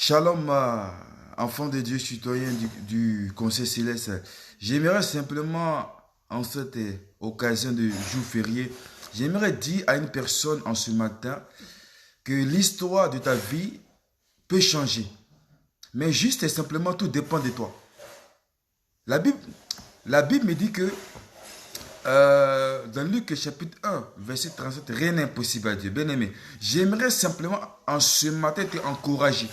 Shalom, enfant de Dieu, citoyen du Conseil céleste. J'aimerais simplement, en cette occasion de jour férié, j'aimerais dire à une personne en ce matin que l'histoire de ta vie peut changer. Mais juste et simplement, tout dépend de toi. La Bible, la Bible me dit que dans Luc chapitre 1, verset 37, rien n'est impossible à Dieu. Bien aimé, j'aimerais simplement en ce matin te encourager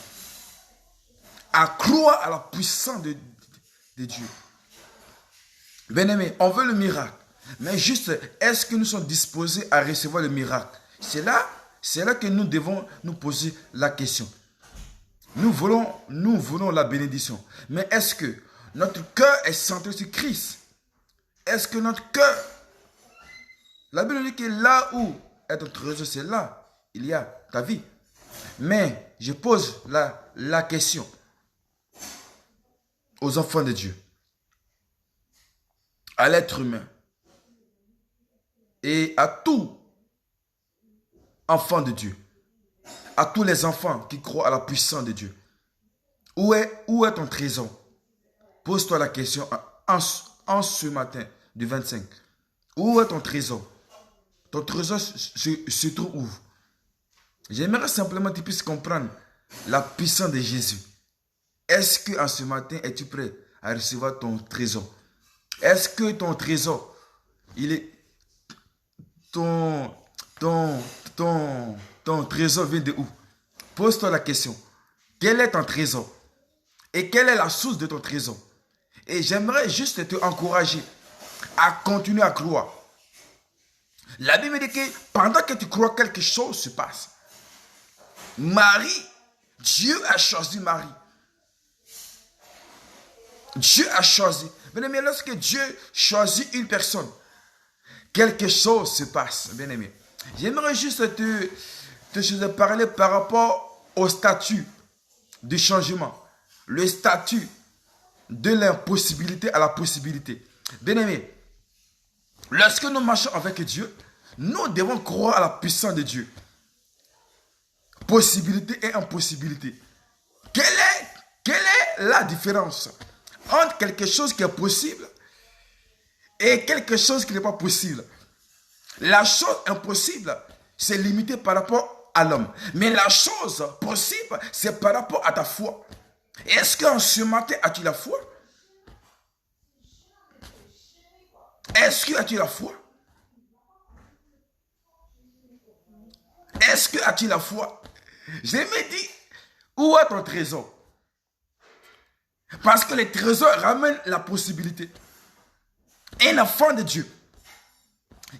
à croire à la puissance de Dieu. Bien-aimé, on veut le miracle. Mais juste, est-ce que nous sommes disposés à recevoir le miracle? C'est là que nous devons nous poser la question. Nous voulons la bénédiction. Mais est-ce que notre cœur est centré sur Christ? Est-ce que notre cœur... La Bible dit que là où est ton trésor, c'est là, il y a ta vie. Mais je pose la question aux enfants de Dieu, à l'être humain et à tout enfant de Dieu, à tous les enfants qui croient à la puissance de Dieu. Où est ton trésor? Pose-toi la question en ce matin du 25. Où est ton trésor? Ton trésor se trouve où? J'aimerais simplement que tu puisses comprendre la puissance de Jésus. Est-ce qu'en ce matin, es-tu prêt à recevoir ton trésor? Est-ce que ton trésor, il est... Ton trésor vient de où? Pose-toi la question. Quel est ton trésor? Et quelle est la source de ton trésor? Et j'aimerais juste te encourager à continuer à croire. La Bible dit que pendant que tu crois, quelque chose se passe. Marie, Dieu a choisi Marie. Dieu a choisi. Bien-aimé, lorsque Dieu choisit une personne, quelque chose se passe, bien-aimé. J'aimerais juste te parler par rapport au statut du changement. Le statut de l'impossibilité à la possibilité. Bien-aimé, lorsque nous marchons avec Dieu, nous devons croire à la puissance de Dieu. Possibilité et impossibilité. Quelle est la différence entre quelque chose qui est possible et quelque chose qui n'est pas possible? La chose impossible, c'est limité par rapport à l'homme. Mais la chose possible, c'est par rapport à ta foi. Est-ce qu'en ce matin, as-tu la foi? Est-ce que as-tu la foi? Est-ce que as-tu la foi? Je me dis, où est ton trésor? Parce que les trésors ramènent la possibilité. Un enfant de Dieu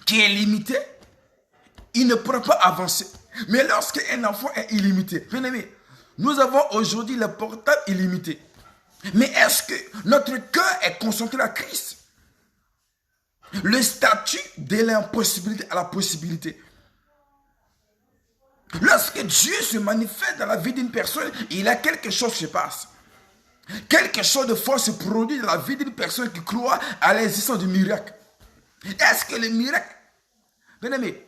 qui est limité, il ne pourra pas avancer. Mais lorsqu'un enfant est illimité, bien aimé, nous avons aujourd'hui le portable illimité. Mais est-ce que notre cœur est concentré à Christ? Le statut de l'impossibilité à la possibilité. Lorsque Dieu se manifeste dans la vie d'une personne, il a quelque chose qui se passe. Quelque chose de fort se produit dans la vie d'une personne qui croit à l'existence du miracle. Est-ce que le miracle, bien aimé,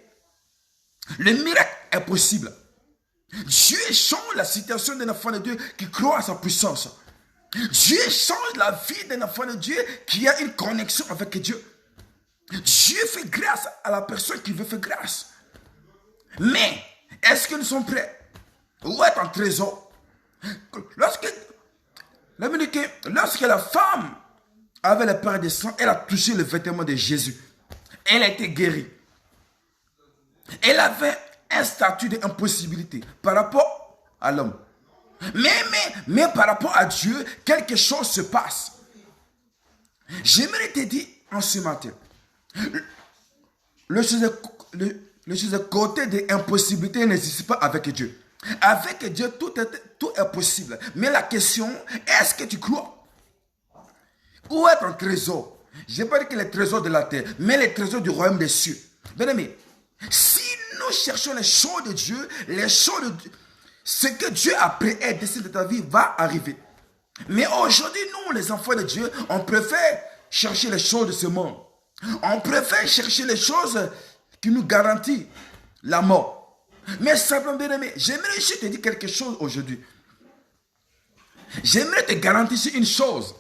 le miracle est possible? Dieu change la situation d'un enfant de Dieu qui croit à sa puissance. Dieu change la vie d'un enfant de Dieu qui a une connexion avec Dieu. Dieu fait grâce à la personne qui veut faire grâce. Mais, est-ce que nous sommes prêts? Où est ton trésor? Lorsque la femme avait la perte de sang, elle a touché le vêtement de Jésus. Elle a été guérie. Elle avait un statut d'impossibilité par rapport à l'homme. Mais par rapport à Dieu, quelque chose se passe. J'aimerais te dire en ce matin, le côté de l'impossibilité n'existe pas avec Dieu. Avec Dieu, tout est possible. Mais la question, est-ce que tu crois? Où est ton trésor? Je n'ai pas dit que les trésors de la terre, mais les trésors du royaume des cieux. Bien aimé, si nous cherchons les choses de Dieu, ce que Dieu a prédestiné de ta vie va arriver. Mais aujourd'hui, nous, les enfants de Dieu, on préfère chercher les choses de ce monde. On préfère chercher les choses qui nous garantissent la mort. Mais simplement, bien aimé, j'aimerais juste te dire quelque chose aujourd'hui. J'aimerais te garantir une chose.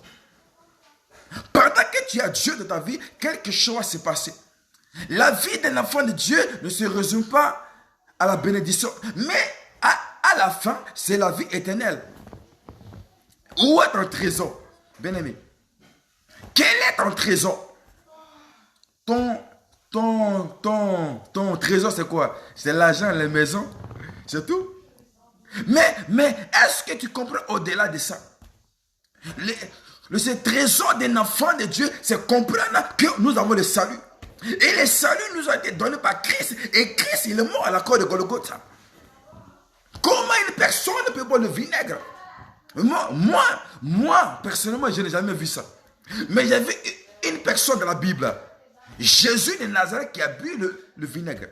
Pendant que tu as Dieu dans ta vie, quelque chose va se passer. La vie d'un enfant de Dieu ne se résume pas à la bénédiction, mais à la fin, c'est la vie éternelle. Où est ton trésor, bien-aimé? Quel est ton trésor? Ton trésor, c'est quoi? C'est l'argent, les maisons, c'est tout. Mais est-ce que tu comprends au-delà de ça? Ce trésor d'un enfant de Dieu, c'est comprendre que nous avons le salut. Et le salut nous a été donné par Christ. Et Christ, il est mort à la croix de Golgotha. Comment une personne peut boire le vinaigre? Moi, personnellement, je n'ai jamais vu ça. Mais j'ai vu une personne dans la Bible, Jésus de Nazareth, qui a bu le vinaigre.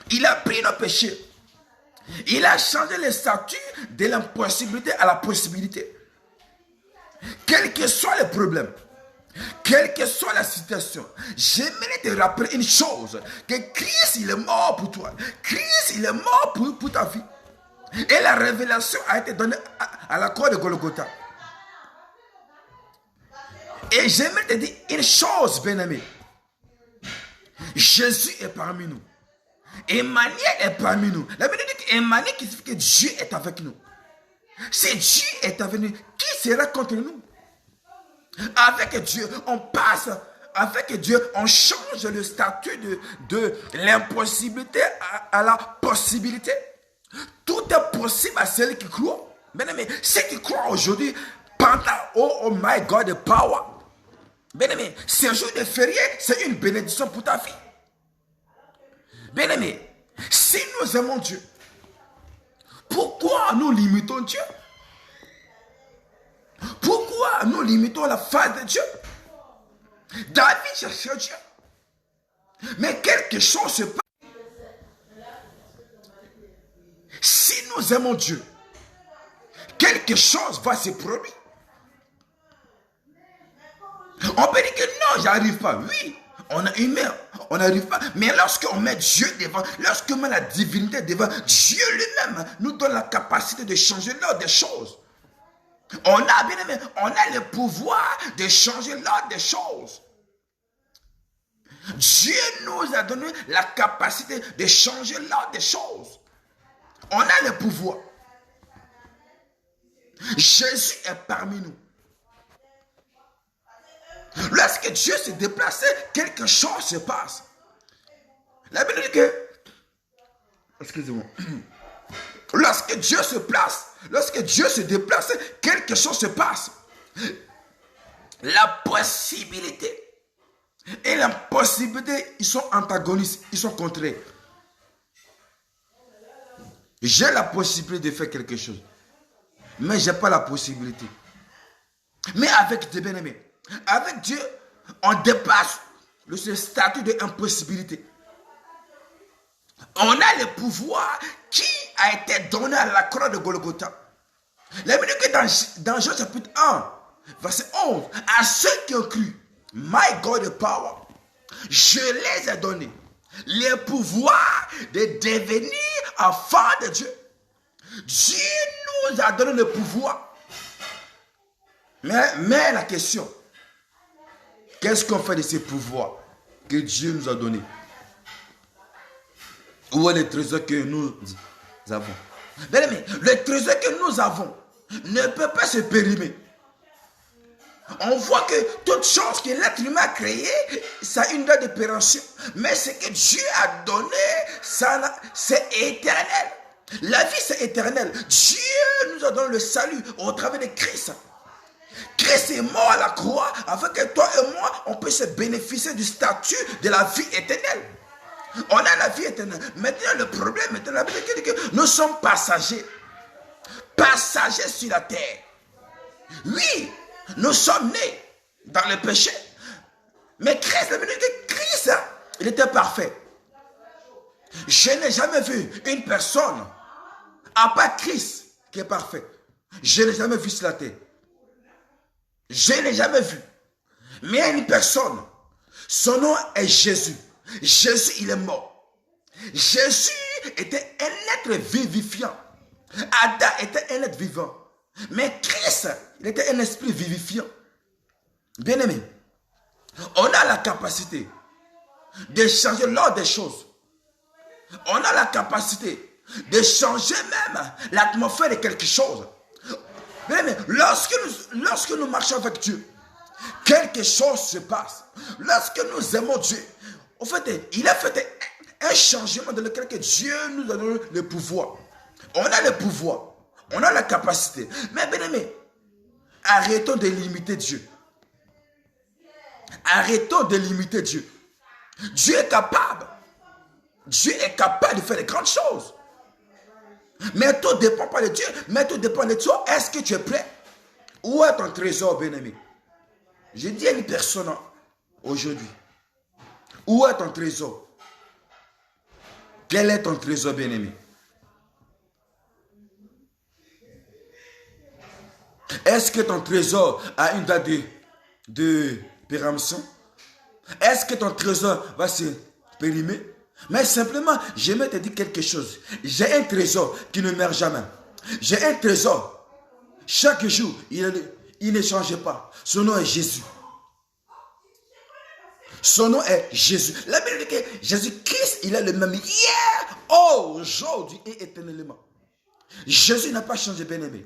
Il a pris nos péchés. Il a changé le statut de l'impossibilité à la possibilité. Quel que soit le problème, quelle que soit la situation, j'aimerais te rappeler une chose, que Christ, il est mort pour toi. Christ, il est mort pour ta vie. Et la révélation a été donnée à la croix de Golgotha. Et j'aimerais te dire une chose, bien-aimé. Jésus est parmi nous. Emmanuel est parmi nous. La Bible dit qu'Emmanuel qui signifie que Dieu est avec nous. Si Dieu est avec nous, qui sera contre nous? Avec Dieu, on passe. Avec Dieu, on change le statut de l'impossibilité à la possibilité. Tout est possible à celui qui croit. Bien-aimé, ceux qui croient aujourd'hui, pendant oh my God, the power. Bien-aimé, ce jour de férié, c'est une bénédiction pour ta vie. Bien-aimé, si nous aimons Dieu, pourquoi nous limitons Dieu? Pourquoi nous limitons la face de Dieu? David cherchait Dieu. Mais quelque chose se passe. Si nous aimons Dieu, quelque chose va se produire. On peut dire que non, j'arrive pas. Oui, on a une mère, on n'arrive pas. Mais lorsqu'on met Dieu devant, lorsqu'on met la divinité devant, Dieu lui-même nous donne la capacité de changer l'ordre des choses. On a, bien aimé, on a le pouvoir de changer l'ordre des choses. Dieu nous a donné la capacité de changer l'ordre des choses. On a le pouvoir. Jésus est parmi nous. Lorsque Dieu se déplace, quelque chose se passe. La Bible dit que, excusez-moi, lorsque Dieu se place, lorsque Dieu se déplace, quelque chose se passe. La possibilité et l'impossibilité, ils sont antagonistes, ils sont contraires. J'ai la possibilité de faire quelque chose, mais je n'ai pas la possibilité. Mais avec Dieu, bien-aimé, avec Dieu, on dépasse le statut d'impossibilité. On a le pouvoir qui a été donné à la croix de Golgotha. La Bible dit que dans Jean chapitre 1, verset 11, à ceux qui ont cru, my God the power, je les ai donné le pouvoir de devenir enfants de Dieu. Dieu nous a donné le pouvoir. Mais la question, qu'est-ce qu'on fait de ces pouvoirs que Dieu nous a donnés? Où est le trésor que nous avons? Bien aimé, le trésor que nous avons ne peut pas se périmer. On voit que toute chose que l'être humain a créée, ça a une date de péremption. Mais ce que Dieu a donné, c'est éternel. La vie, c'est éternel. Dieu nous a donné le salut au travers de Christ. Christ est mort à la croix afin que toi et moi, on puisse bénéficier du statut de la vie éternelle. On a la vie éternelle. Maintenant, le problème, la Bible dit que nous sommes passagers. Passagers sur la terre. Oui, nous sommes nés dans le péché. Mais Christ, la Bible dit que Christ, il était parfait. Je n'ai jamais vu une personne, à part Christ, qui est parfait. Je n'ai jamais vu sur la terre. Je n'ai jamais vu. Mais il y a une personne, son nom est Jésus. Jésus, il est mort. Jésus était un être vivifiant. Adam était un être vivant. Mais Christ, il était un esprit vivifiant. Bien-aimé, on a la capacité de changer l'ordre des choses. On a la capacité de changer même l'atmosphère de quelque chose. Bien-aimé, lorsque nous marchons avec Dieu, quelque chose se passe. Lorsque nous aimons Dieu, en fait, il a fait un changement dans lequel Dieu nous a donné le pouvoir. On a le pouvoir. On a la capacité. Mais bien aimé, arrêtons de limiter Dieu. Arrêtons de limiter Dieu. Dieu est capable. Dieu est capable de faire de grandes choses. Mais tout ne dépend pas de Dieu. Mais tout dépend de toi. Est-ce que tu es prêt? Où est ton trésor, bien-aimé? Je dis à une personne aujourd'hui. Où est ton trésor? Quel est ton trésor, bien-aimé? Est-ce que ton trésor a une date de péremption? Est-ce que ton trésor va se périmer? Mais simplement, j'aimerais te dire quelque chose. J'ai un trésor qui ne meurt jamais. J'ai un trésor. Chaque jour, il ne change pas. Son nom est Jésus. Son nom est Jésus. La Bible dit que Jésus-Christ, il est le même hier, aujourd'hui et éternellement. Jésus n'a pas changé, bien-aimé.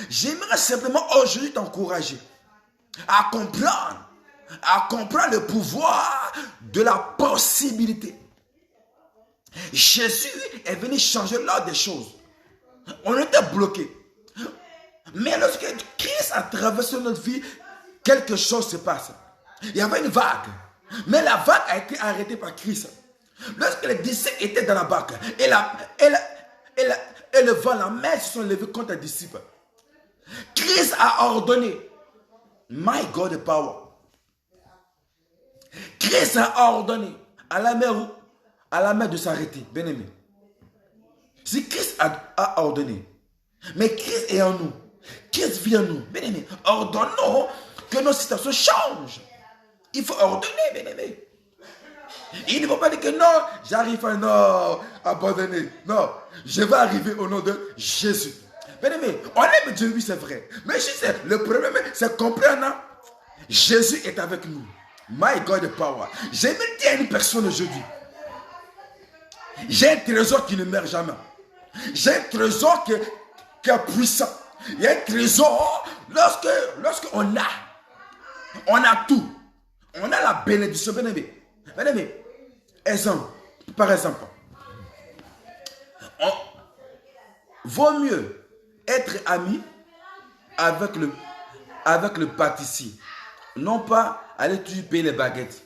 J'aimerais simplement aujourd'hui t'encourager à comprendre le pouvoir de la possibilité. Jésus est venu changer l'ordre des choses. On était bloqué. Mais lorsque Christ a traversé notre vie, quelque chose se passe. Il y avait une vague. Mais la vague a été arrêtée par Christ. Lorsque les disciples étaient dans la barque, et le vent, la mer se sont levés contre les disciples. Christ a ordonné, my God the power. Christ a ordonné à la mer de s'arrêter, bien aimé. Si Christ a ordonné, mais Christ est en nous, Christ vit en nous, bien aimé, ordonnons que nos situations changent. Il faut ordonner, bien aimé. Il ne faut pas dire que non, j'arrive à non, abandonner. Non, je vais arriver au nom de Jésus. Bien aimé, on aime Dieu, oui, c'est vrai. Mais je sais, le problème, c'est comprendre. Jésus est avec nous. My God the power. J'aimerais dire à une personne aujourd'hui. J'ai un trésor qui ne meurt jamais. J'ai un trésor qui est puissant. Il y a un trésor lorsqu'on a tout. On a la bénédiction, bien aimé. Bien aimé, par exemple, vaut mieux être ami avec le pâtissier, non pas aller tu payer les baguettes.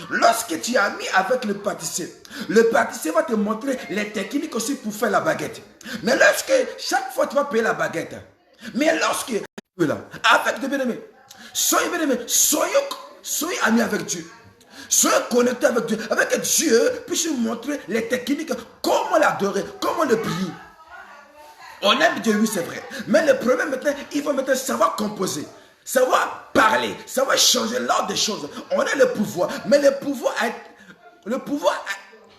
Lorsque tu es ami avec le pâtissier va te montrer les techniques aussi pour faire la baguette. Mais lorsque chaque fois tu vas payer la baguette, mais lorsque avec des bien-aimés, soyez amis avec Dieu. Soyez connectés avec Dieu. Avec Dieu, puisse nous montrer les techniques, comment l'adorer, comment le prier. On aime Dieu, oui, c'est vrai. Mais le problème maintenant, il faut maintenant savoir composer, savoir parler, savoir changer l'ordre des choses. On a le pouvoir, mais le pouvoir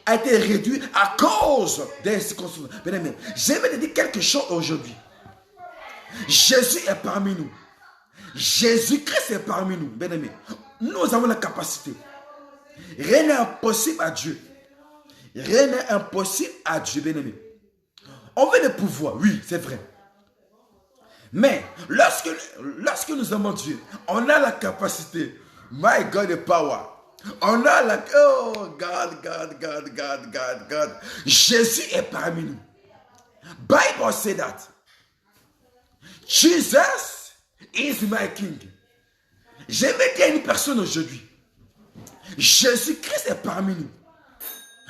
a été réduit à cause des circonstances. Bien aimé, j'aimerais te dire quelque chose aujourd'hui. Jésus est parmi nous. Jésus-Christ est parmi nous, bien aimé. Nous avons la capacité. Rien n'est impossible à Dieu. Rien n'est impossible à Dieu, bien aimé. On veut le pouvoir, oui, c'est vrai. Mais lorsque nous aimons Dieu, on a la capacité. My God, the power. On a la... Oh, God. Jésus est parmi nous. Bible say that. Jesus is my king. J'aimerais dire à une personne aujourd'hui. Jésus-Christ est parmi nous.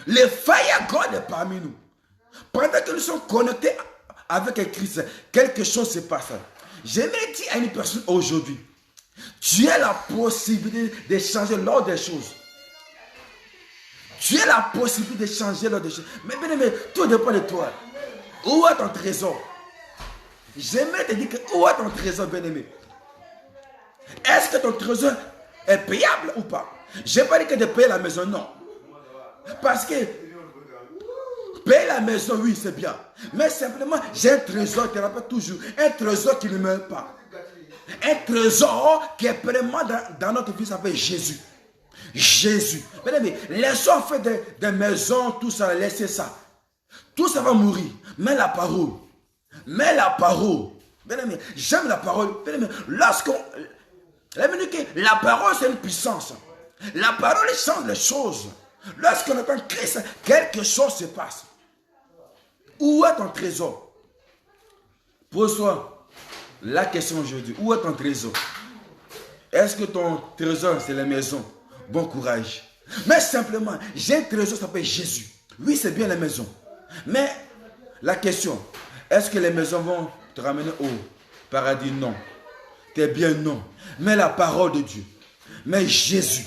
Le Fire God est parmi nous. Pendant que nous sommes connectés avec Christ, quelque chose se passe. J'aimerais dire à une personne aujourd'hui, tu as la possibilité de changer l'ordre des choses. Tu as la possibilité de changer l'ordre des choses. Mais bien aimé, tout dépend de toi. Où est ton trésor? J'aimerais te dire que où est ton trésor, bien aimé? Est-ce que ton trésor est payable ou pas? Je n'ai pas dit que de payer la maison, non. Parce que Payer la maison, oui, c'est bien. Mais simplement, j'ai un trésor, tu te rappelles toujours. Un trésor qui ne meurt pas. Un trésor qui est vraiment dans notre vie, ça s'appelle Jésus. Jésus. Mesdames, laissons faire des maisons, tout ça, laissez ça. Tout ça va mourir. Mais la parole. Mesdames, j'aime la parole. Mesdames, lorsqu'on... La parole, c'est une puissance. La parole change les choses. Lorsqu'on entend Christ, quelque chose se passe. Où est ton trésor? Pose-toi la question aujourd'hui. Où est ton trésor? Est-ce que ton trésor, c'est la maison? Bon courage. Mais simplement, j'ai un trésor qui s'appelle Jésus. Oui, c'est bien la maison. Mais la question, est-ce que les maisons vont te ramener au paradis? Non. T'es bien non. Mais la parole de Dieu. Mais Jésus.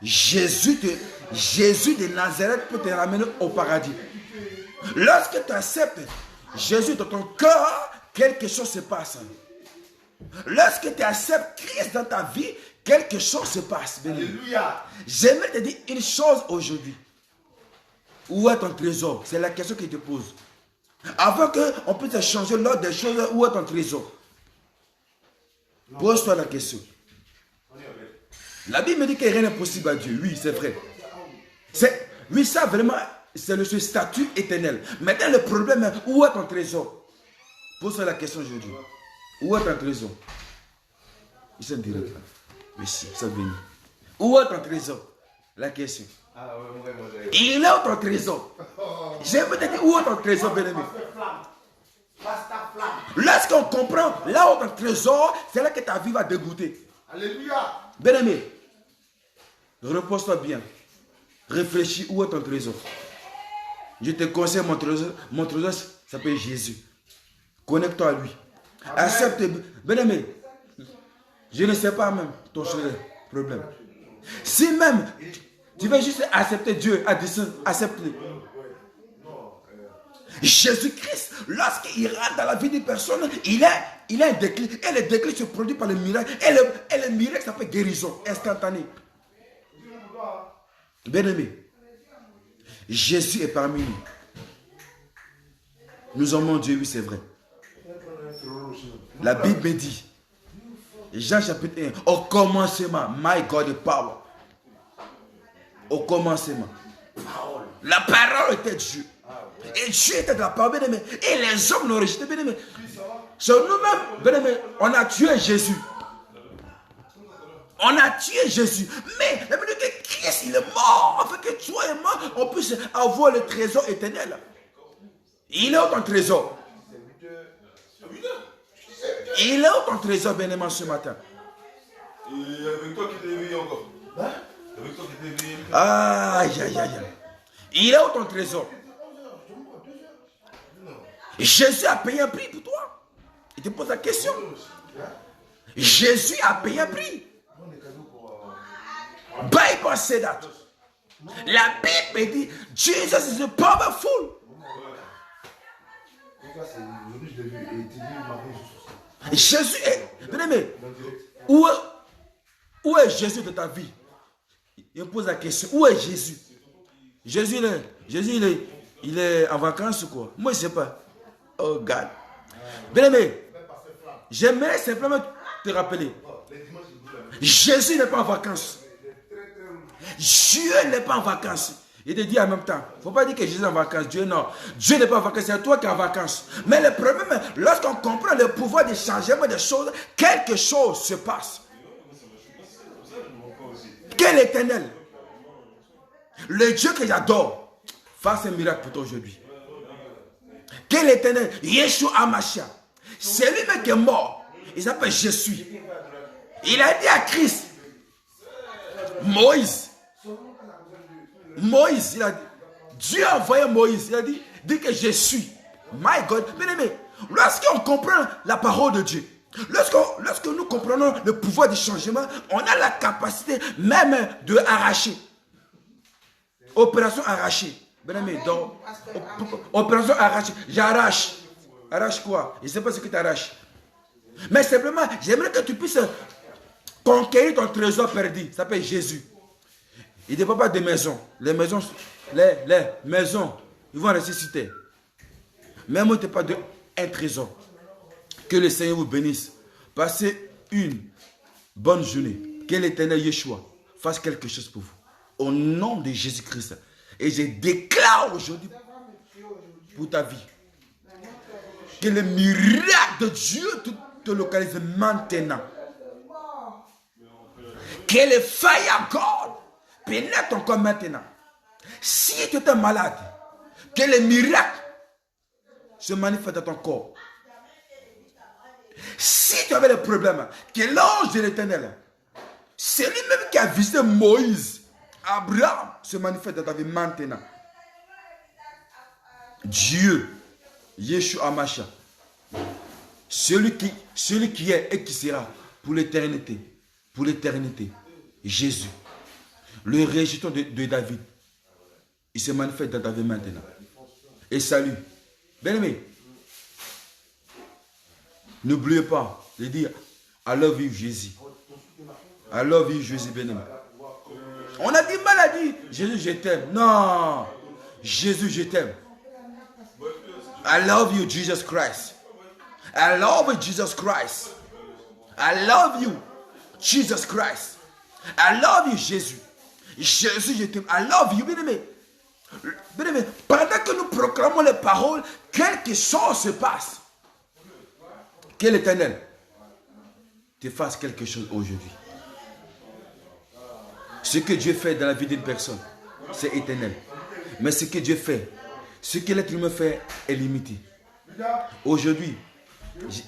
Jésus de Nazareth peut te ramener au paradis. Lorsque tu acceptes Jésus dans ton cœur, quelque chose se passe. Lorsque tu acceptes Christ dans ta vie, quelque chose se passe. Alléluia. J'aimerais te dire une chose aujourd'hui. Où est ton trésor? C'est la question qu'il te pose. Avant qu'on puisse changer l'ordre des choses, où est ton trésor? Pose-toi la question. La Bible me dit que rien n'est possible à Dieu. Oui, c'est vrai. Oui, ça vraiment, c'est le statut éternel. Maintenant, le problème est, où est ton trésor? Pose-toi la question aujourd'hui. Où est ton trésor? Ils sont directs là. Oui, ça vient. Où est ton trésor? La question. Il est où ton trésor? J'aimerais te dire, où est ton trésor, bien-aimé? Lorsqu'on comprend là où ton trésor, c'est là que ta vie va dégoûter. Alléluia. Bien-aimé, repose-toi bien. Réfléchis, où est ton trésor? Je te conseille mon trésor s'appelle Jésus. Connecte-toi à lui. Accepte. Bien-aimé, je ne sais pas même ton problème. Si même tu veux juste accepter Dieu, accepte-le. Jésus-Christ, lorsqu'il rentre dans la vie d'une personne, il a un déclic. Et le déclic se produit par le miracle. Et le miracle s'appelle guérison instantanée. Bien-aimé, Jésus est parmi nous. Nous aimons Dieu, oui, c'est vrai. La Bible dit, Jean chapitre 1, au commencement, my God the power. Au commencement, la parole était Dieu. Et Dieu était de la parole, bien-aimé. Et les hommes l'ont rejeté, bien-aimé. Sur nous-mêmes, bien-aimé, on a tué Jésus. On a tué Jésus. Mais la Bible dit que Christ, il est mort. Afin que toi et moi, on puisse avoir le trésor éternel. Il est où ton trésor? Il est où ton trésor, bien-aimé, ce matin? Et avec toi qui t'es éveillé encore. Hein? Avec toi qui t'es éveillé. Aïe, aïe, aïe. Il est où ton trésor? Jésus a payé un prix pour toi. Il te pose la question. Jésus a payé un prix. Bible said that. La Bible dit, Jesus is powerful. Jésus est... Bien-aimé, où est Jésus de ta vie? Il me pose la question, où est Jésus? Jésus, il est en vacances ou quoi? Moi, je ne sais pas. Oh God. Bien-aimé, j'aimerais simplement te rappeler. Jésus n'est pas en vacances. Dieu n'est pas en vacances. Il te dit en même temps. Il ne faut pas dire que Jésus est en vacances. Dieu non. Dieu n'est pas en vacances. C'est toi qui es en vacances. Mais le problème est, lorsqu'on comprend le pouvoir de changement des choses, quelque chose se passe. Quel éternel, le Dieu que j'adore, fasse un miracle pour toi aujourd'hui. Quel éternel, Yeshua Hamashiach, c'est lui-même qui est mort. Il s'appelle Je suis. Il a dit à Christ, Moïse, il a dit, Dieu a envoyé Moïse, il a dit que je suis. My God, bien aimé, lorsqu'on comprend la parole de Dieu, lorsque nous comprenons le pouvoir du changement, on a la capacité même de arracher. Opération arrachée. Bien aimé, donc, opération arrachée. J'arrache. Arrache quoi? Je ne sais pas ce que tu arraches. Mais simplement, j'aimerais que tu puisses conquérir ton trésor perdu. Ça s'appelle Jésus. Il ne dépend pas des maisons. Les maisons Ils vont rester sur terre. Même si tu n'es pas un trésor. Que le Seigneur vous bénisse. Passez une bonne journée. Que l'Éternel Yeshua fasse quelque chose pour vous. Au nom de Jésus-Christ. Et je déclare aujourd'hui pour ta vie que le miracle de Dieu te localise maintenant. Que le fire God pénètre ton corps maintenant. Si tu es malade, que le miracle se manifeste dans ton corps. Si tu avais des problèmes, que l'ange de l'Éternel, c'est lui-même qui a visité Moïse, Abraham, se manifeste dans ta vie maintenant. Dieu, Yeshua Mashiach, celui qui est et qui sera pour l'éternité, Jésus, le rejeton de David, il se manifeste dans ta vie maintenant. Et salut. Bien-aimé, n'oubliez pas de dire I love you Jésus. I love you Jésus, bien-aimé. On a du mal à dire Jésus, je t'aime. Non, Jésus, je t'aime. I love you, Jesus Christ. I love you, Jesus Christ. I love you, Jesus Christ. I love you, Jésus. Jésus, je t'aime. I love you, bien-aimé. Bien-aimé, pendant que nous proclamons les paroles, quelque chose se passe. Que l'Éternel te fasse quelque chose aujourd'hui. Ce que Dieu fait dans la vie d'une personne, c'est éternel. Mais ce que Dieu fait, ce que l'être humain fait est limité. Aujourd'hui,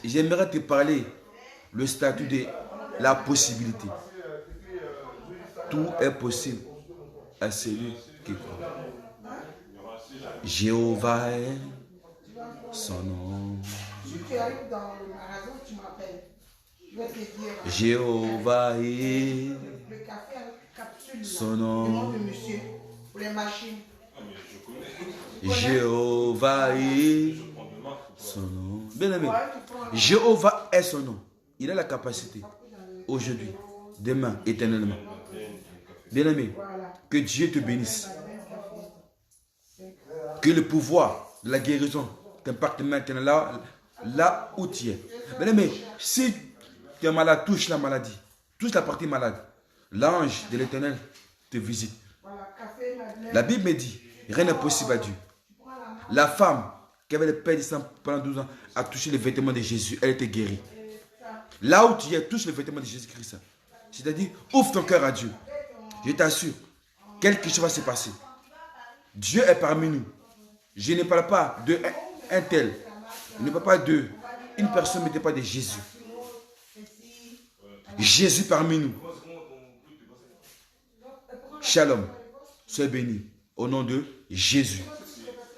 j'aimerais te parler le statut de la possibilité. Tout est possible à celui qui croit. Jéhovah est son nom. Si tu arrives dans le magasin, tu m'appelles. Je vais te dire. Jéhovah est Le café avec capsule. son nom. Le nom de monsieur. Pour les machines. Jéhovah est son nom. Bien aimé, Jéhovah est son nom. Il a la capacité aujourd'hui, demain, éternellement. Bien aimé, que Dieu te bénisse. Que le pouvoir de la guérison t'impacte maintenant là où tu es. Bien aimé, si tu es malade, touche la maladie, touche la partie malade. L'ange de l'Éternel te visite. La Bible me dit, rien n'est possible à Dieu. La femme qui avait le père du sang pendant 12 ans a touché les vêtements de Jésus. Elle était guérie. Là où tu es, touche les vêtements de Jésus-Christ. C'est-à-dire, ouvre ton cœur à Dieu. Je t'assure, quelque chose va se passer. Dieu est parmi nous. Je ne parle pas d'un tel. Je ne parle pas de une personne, mais pas de Jésus. Jésus parmi nous. Shalom. Sois béni. Au nom de Jésus.